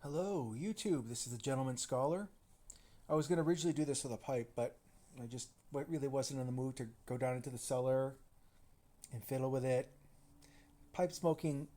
Hello, YouTube. This is the Gentleman Scholar. I was going to originally do this with a pipe, but I just really wasn't in the mood to go down into the cellar and fiddle with it. Pipe smoking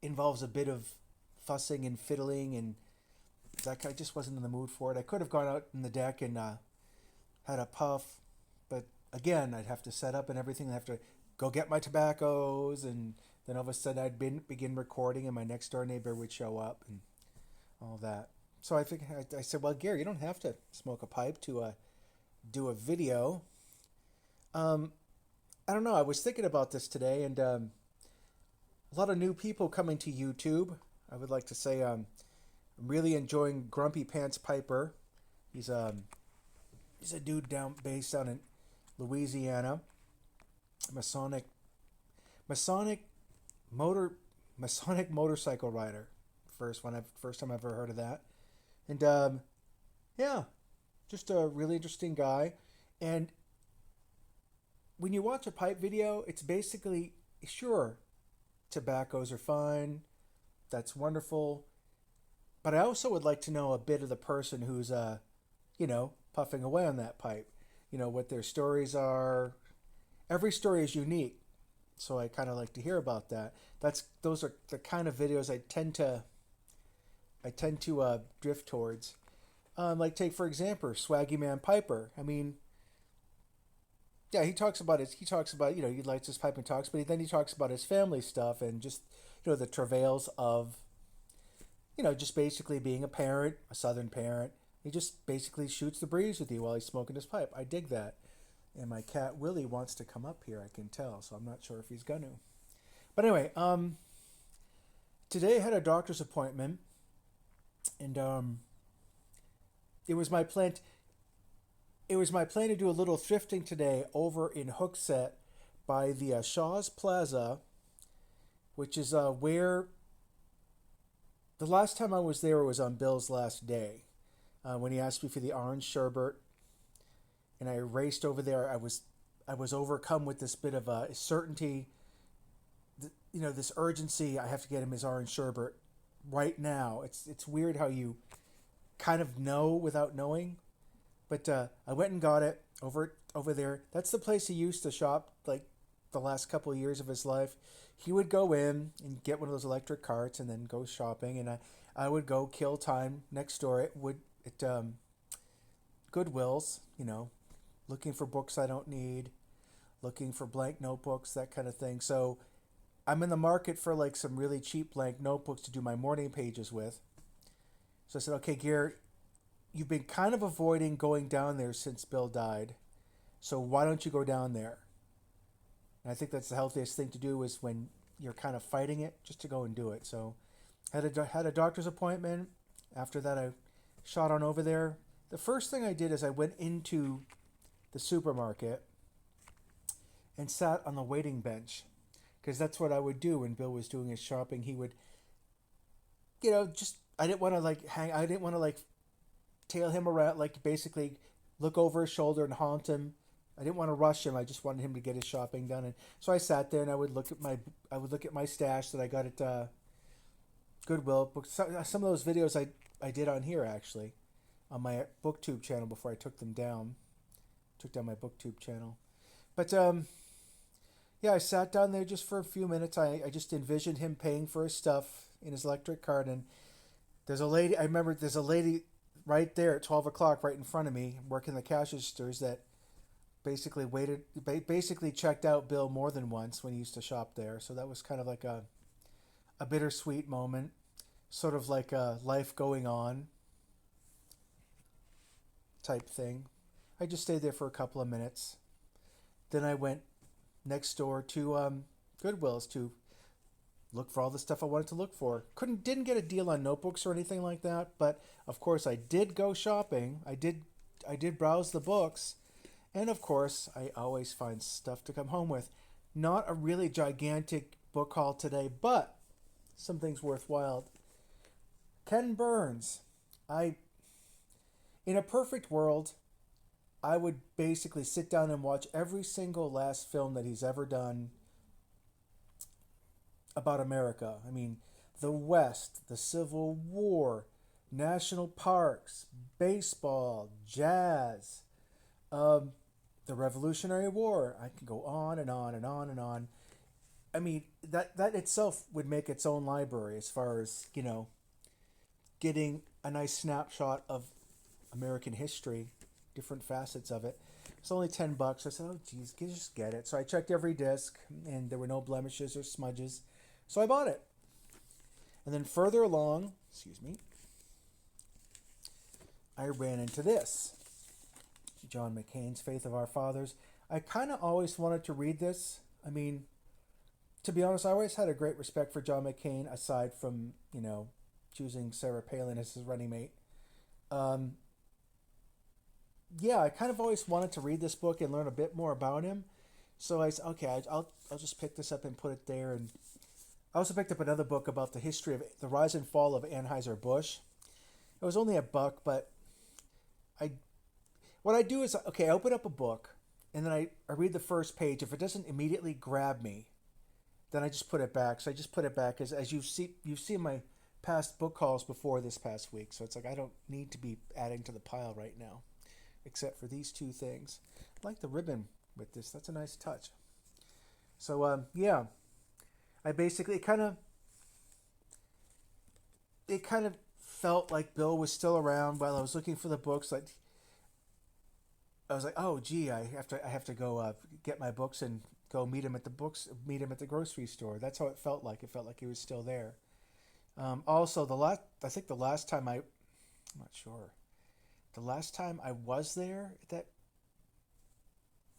involves a bit of fussing and fiddling, and I just wasn't in the mood for it. I could have gone out in the deck and had a puff, but again, I'd have to set up and everything. I'd have to go get my tobaccos, and then all of a sudden begin recording, and my next door neighbor would show up and all that. So I said, well, Gary, you don't have to smoke a pipe to do a video. Um, I don't know. I was thinking about this today, and a lot of new people coming to YouTube. I would like to say I'm really enjoying Grumpy Pants Piper. He's he's a dude based down in Louisiana. Masonic Masonic motor Masonic motorcycle rider. First time I've ever heard of that. And yeah, just a really interesting guy. And when you watch a pipe video, it's basically sure, tobaccos are fine. That's wonderful. But I also would like to know a bit of the person who's puffing away on that pipe. What their stories are. Every story is unique, so I kind of like to hear about that. Those are the kind of videos I tend to drift towards. Like take for example, Swaggy Man Piper. I mean, yeah, he talks about he lights his pipe and talks, but then he talks about his family stuff and just the travails of just basically being a parent, a Southern parent. He just basically shoots the breeze with you while he's smoking his pipe. I dig that. And my cat Willie wants to come up here, I can tell, so I'm not sure if he's gonna. But anyway, today I had a doctor's appointment, and it was my plan. It was my plan to do a little thrifting today over in Hooksett by the Shaw's Plaza, which is where the last time I was there was on Bill's last day, when he asked me for the orange sherbet, and I raced over there. I was overcome with this bit of a certainty, this urgency. I have to get him his orange sherbet right now. It's weird how you kind of know without knowing, but I went and got it over there. That's the place he used to shop like the last couple of years of his life. He would go in and get one of those electric carts and then go shopping, and I would go kill time next door at Goodwill's, looking for books I don't need, looking for blank notebooks, that kind of thing. So I'm in the market for like some really cheap blank notebooks to do my morning pages with. So I said, okay, Garrett, you've been kind of avoiding going down there since Bill died. So why don't you go down there? And I think that's the healthiest thing to do is when you're kind of fighting it, just to go and do it. So had a doctor's appointment. After that, I shot on over there. The first thing I did is I went into the supermarket and sat on the waiting bench, because that's what I would do when Bill was doing his shopping. He would, just I didn't want to like hang. I didn't want to like tail him around, like basically look over his shoulder and haunt him. I didn't want to rush him. I just wanted him to get his shopping done, and so I sat there and I would look at my stash that I got at Goodwill. Some of those videos I did on here actually, on my BookTube channel before I took them down. Took down my BookTube channel, but yeah, I sat down there just for a few minutes. I just envisioned him paying for his stuff in his electric cart, and there's a lady. I remember there's a lady right there at 12 o'clock, right in front of me, working the cash registers, that basically checked out Bill more than once when he used to shop there. So that was kind of like a bittersweet moment, sort of like a life going on type thing. I just stayed there for a couple of minutes. Then I went next door to Goodwill's to look for all the stuff I wanted to look for. Didn't get a deal on notebooks or anything like that, but of course I did go shopping. I did browse the books, and of course I always find stuff to come home with. Not a really gigantic book haul today, but some things worthwhile. Ken Burns. I In a perfect world, I would basically sit down and watch every single last film that he's ever done about America. I mean, the West, the Civil War, national parks, baseball, jazz, um, the Revolutionary War. I can go on and on and on and on. I mean, that itself would make its own library as far as, getting a nice snapshot of American history, different facets of it. It's only $10. I said, "Oh, geez, just get it." So I checked every disc, and there were no blemishes or smudges, so I bought it. And then further along, excuse me, I ran into this, John McCain's Faith of Our Fathers. I kind of always wanted to read this. I mean, to be honest, I always had a great respect for John McCain, aside from, choosing Sarah Palin as his running mate. Um, yeah, I kind of always wanted to read this book and learn a bit more about him. So I said, okay, I'll just pick this up and put it there. And I also picked up another book about the history of the rise and fall of Anheuser-Busch. It was only $1, but I what I do is, okay, I open up a book and then I read the first page. If it doesn't immediately grab me, then I just put it back. So I just put it back as you've seen my past book calls before this past week. So it's like I don't need to be adding to the pile right now, except for these two things. I like the ribbon with this. That's a nice touch. So yeah, I basically it kind of felt like Bill was still around while I was looking for the books. Like I was like, oh gee, I have to go get my books and go meet him at the grocery store. That's how it felt like. It felt like he was still there. Also, I think the last time I'm not sure, the last time I was there,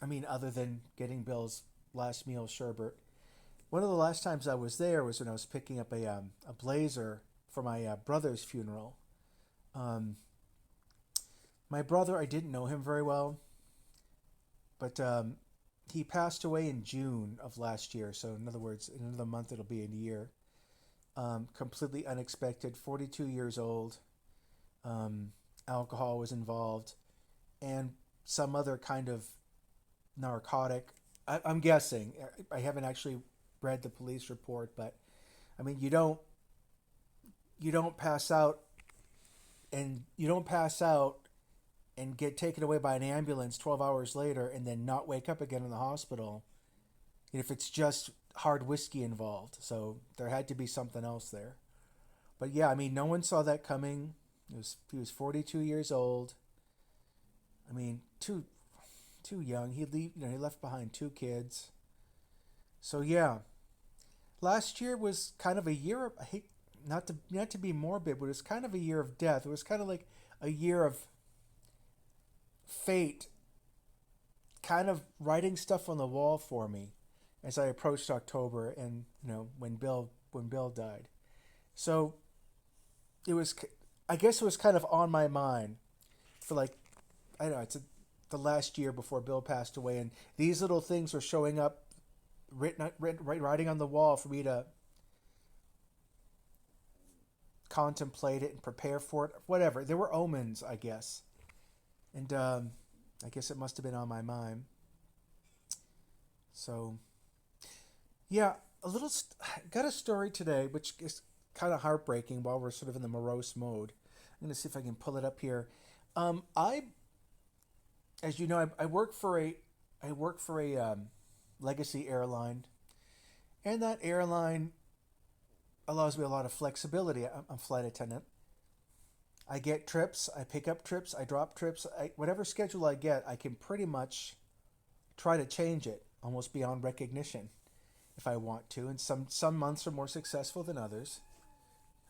I mean, other than getting Bill's last meal sherbet, one of the last times I was there was when I was picking up a blazer for my brother's funeral. Um, my brother, I didn't know him very well, but he passed away in June of last year. So in other words, in another month it'll be a year. Completely unexpected. 42 years old. Um, Alcohol was involved, and some other kind of narcotic. I'm guessing. I haven't actually read the police report, but I mean, you don't pass out and get taken away by an ambulance 12 hours later and then not wake up again in the hospital if it's just hard whiskey involved. So there had to be something else there. But yeah, I mean, no one saw that coming. He was 42 years old. I mean, too young. He left behind two kids. So yeah, last year was kind of a year of, I hate not to be morbid, but it was kind of a year of death. It was kind of like a year of fate kind of writing stuff on the wall for me as I approached October and when Bill died. So it was, I guess it was kind of on my mind for like, I don't know, the last year before Bill passed away, and these little things were showing up, writing on the wall for me to contemplate it and prepare for it. Whatever, there were omens, I guess, and I guess it must have been on my mind. So yeah, got a story today, which is kind of heartbreaking while we're sort of in the morose mode. I'm gonna see if I can pull it up here. I, as you know, I work for a legacy airline, and that airline allows me a lot of flexibility. I'm a flight attendant. I get trips, I pick up trips, I drop trips. Whatever schedule I get, I can pretty much try to change it almost beyond recognition if I want to. And some months are more successful than others.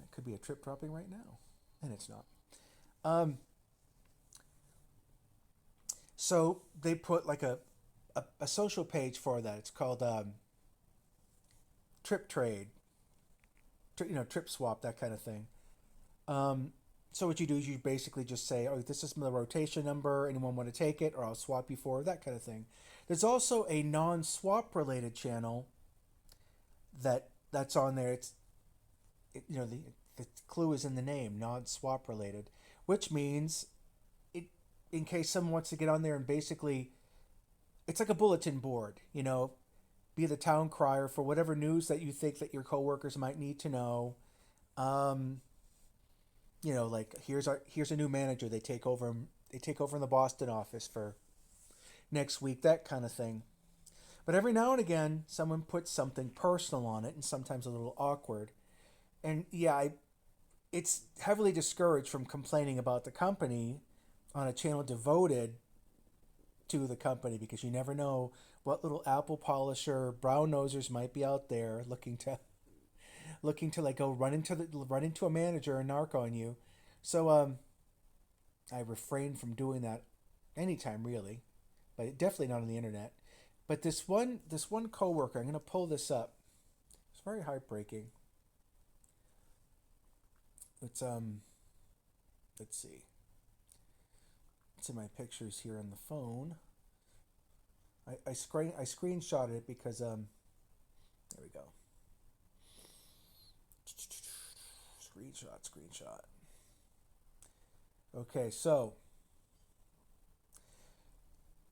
It could be a trip dropping right now, and it's not. Um, so they put like a social page for that. It's called Trip Trade, Trip Swap, that kind of thing. Um, so what you do is you basically just say, "Oh, this is the rotation number. Anyone want to take it, or I'll swap you for it," that kind of thing. There's also a non-swap related channel that's on there. The clue is in the name, non-swap related, which means it in case someone wants to get on there and basically it's like a bulletin board, be the town crier for whatever news that you think that your coworkers might need to know. Um, like here's a new manager. They take over in the Boston office for next week. That kind of thing. But every now and again, someone puts something personal on it, and sometimes a little awkward. And yeah, it's heavily discouraged from complaining about the company on a channel devoted to the company because you never know what little apple polisher brown nosers might be out there looking to like go run into a manager and narc on you. So I refrain from doing that anytime really, but definitely not on the internet. But this one coworker, I'm gonna pull this up. It's very heartbreaking. It's let's see. It's in my pictures here on the phone. I screenshotted it because there we go. Screenshot. Okay, so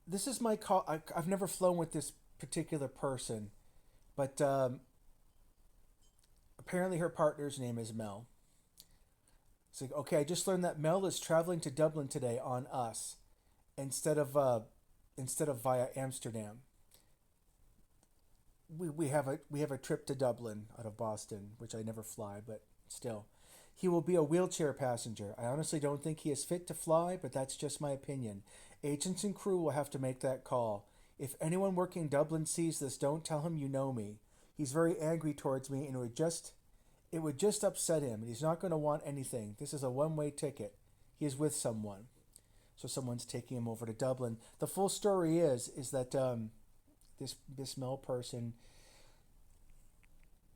this is my call. I've never flown with this particular person, but apparently her partner's name is Mel. It's like, okay, I just learned that Mel is traveling to Dublin today on us instead of uh, instead of via Amsterdam. We have a trip to Dublin out of Boston, which I never fly, but still. He will be a wheelchair passenger. I honestly don't think he is fit to fly, but that's just my opinion. Agents and crew will have to make that call. If anyone working Dublin sees this, don't tell him you know me. He's very angry towards me and it would just upset him and he's not going to want anything. This is a one-way ticket. He is with someone. So someone's taking him over to Dublin. The full story is that this Mel person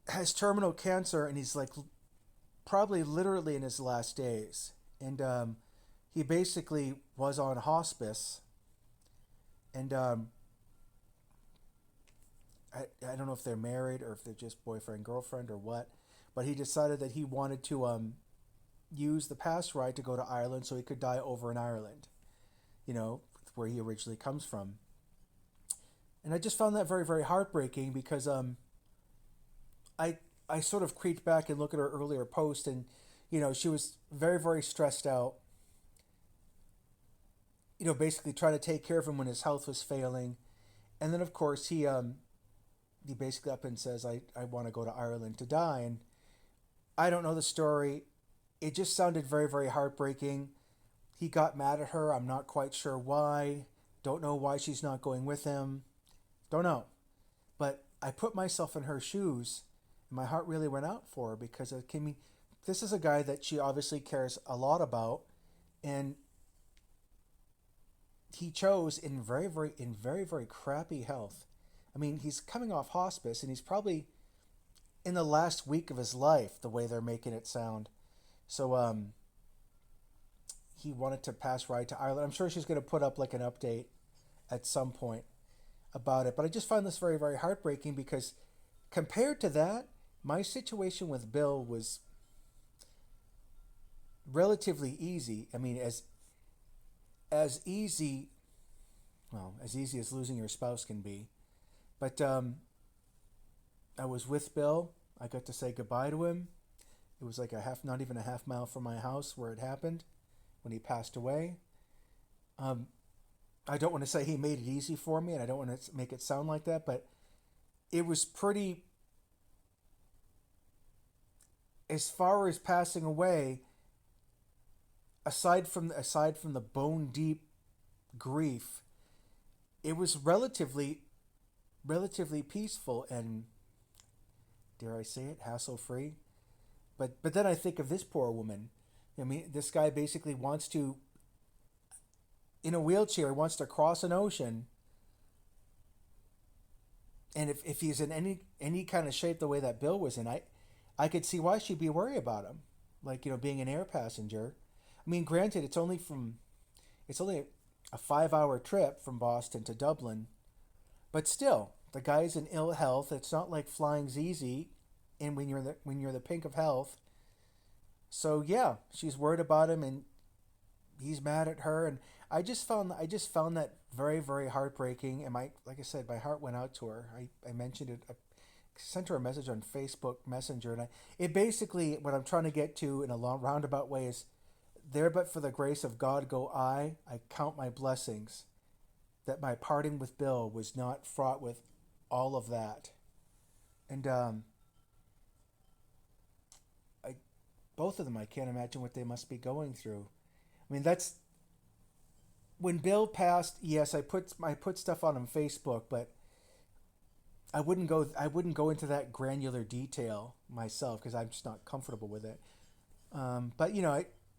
has terminal cancer and he's like probably literally in his last days. And he basically was on hospice. And I don't know if they're married or if they're just boyfriend, girlfriend or what. But he decided that he wanted to use the pass ride to go to Ireland so he could die over in Ireland, you know, where he originally comes from. And I just found that very, very heartbreaking because I I sort of creeped back and looked at her earlier post, and she was very, very stressed out. Basically trying to take care of him when his health was failing, and then of course he basically up and says, I want to go to Ireland to die, and I don't know the story. It just sounded very, very heartbreaking. He got mad at her. I'm not quite sure why. Don't know why she's not going with him. Don't know. But I put myself in her shoes, and my heart really went out for her because this is a guy that she obviously cares a lot about, and he chose in very, very crappy health. I mean, he's coming off hospice, and he's probably in the last week of his life, the way they're making it sound. So he wanted to pass ride to Ireland. I'm sure she's going to put up like an update at some point about it. But I just find this very, very heartbreaking because compared to that, my situation with Bill was relatively easy. I mean, as easy, well, as easy as losing your spouse can be. But I was with Bill. I got to say goodbye to him. It was like not even a half mile from my house where it happened when he passed away. Um, I don't want to say he made it easy for me, and I don't want to make it sound like that, but it was pretty. As far as passing away, aside from the bone deep grief, it was relatively peaceful and, dare I say it, hassle free. But then I think of this poor woman. I mean, this guy basically wants to, in a wheelchair, wants to cross an ocean. And if he's in any kind of shape the way that Bill was in, I could see why she'd be worried about him. Like, being an air passenger. I mean, granted, it's only a 5-hour trip from Boston to Dublin, but still, the guy's in ill health. It's not like flying's easy, and when you're the pink of health. So yeah, she's worried about him, and he's mad at her, and I just found that very, very heartbreaking. And like I said, my heart went out to her. I mentioned it sent her a message on Facebook Messenger, and it basically, what I'm trying to get to in a long roundabout way is, there but for the grace of God go I count my blessings, that my parting with Bill was not fraught with all of that. And I both of them, I can't imagine what they must be going through. I mean, that's when Bill passed. Yes, I put stuff on Facebook, but I wouldn't go into that granular detail myself because I'm just not comfortable with it. But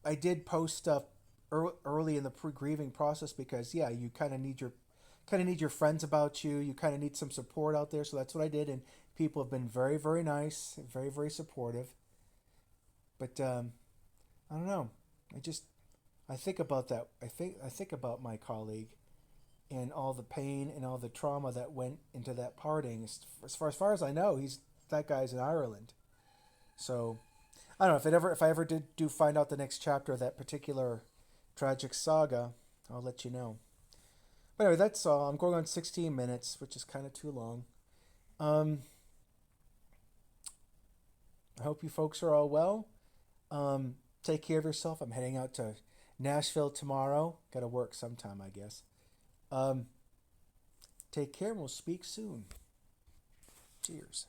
I did post stuff early in the grieving process because yeah, you kind of need your friends about you. You kind of need some support out there. So that's what I did, and people have been very very nice, very very supportive. But I don't know. I think about that. I think about my colleague and all the pain and all the trauma that went into that parting. As far as I know, he's that guy's in Ireland. So I don't know if I ever did do find out the next chapter of that particular tragic saga, I'll let you know. But anyway, that's all. I'm going on 16 minutes, which is kind of too long. Um, I hope you folks are all well. Take care of yourself. I'm heading out to Nashville tomorrow. Got to work sometime, I guess. Um, Take care, and we'll speak soon. Cheers.